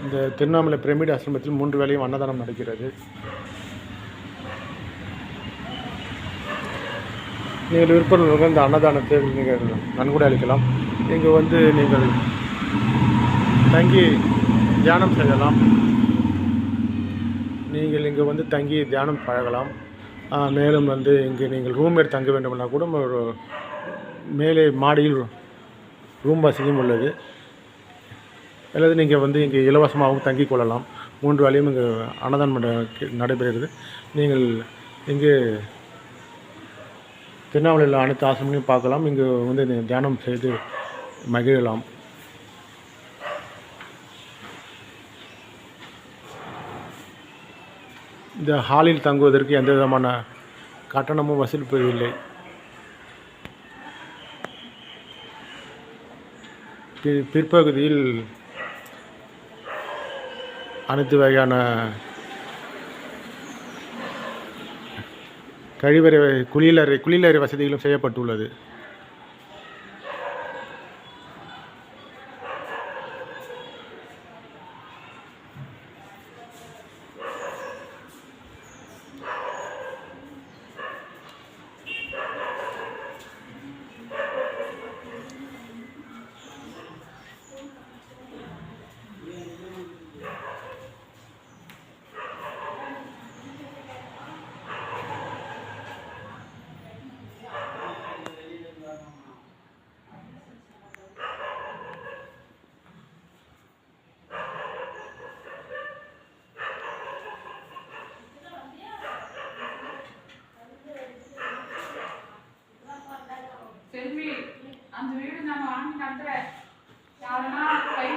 இந்த திருவண்ணாமலை பிரமிட் ஆசிரமத்தில் 3 வேளையும் அன்னதானம் நடக்கிறது. நீங்கள் விருப்பமுள்ளவர்கள் இந்த அன்னதானத்தை நீங்கள் நன்கொடை அளிக்கலாம். இங்கு வந்து நீங்கள் தங்கி தியானம் செய்யலாம். நீங்கள் இங்கே வந்து தங்கி தியானம் பழகலாம். மேலும் வந்து இங்கே நீங்கள் ரூம் எடுத்து தங்க வேண்டும்னா கூட ஒரு மேலே மாடியில் ரூம் வசதியும் உள்ளது. அல்லது நீங்கள் வந்து இங்கே இலவசமாகவும் தங்கிக் கொள்ளலாம். 3 வேளையும் இங்கே அன்னதானம் நடைபெறுகிறது. நீங்கள் இங்கே திருவண்ணாமலையில் அனைத்து ஆசிரமங்களையும் பார்க்கலாம். இங்கு வந்து தியானம் செய்து மகிழலாம். இந்த ஹாலில் தங்குவதற்கு எந்த விதமான கட்டணமும் வசூலிப்பதில்லை. பிற்பகுதியில் அனைத்து வகையான கழிவறை குளியலறை வசதிகளும் செய்யப்பட்டுள்ளது. செல்வி அந்த வீடு நான் வாங்கி கட்டுறேன். யாருன்னா கை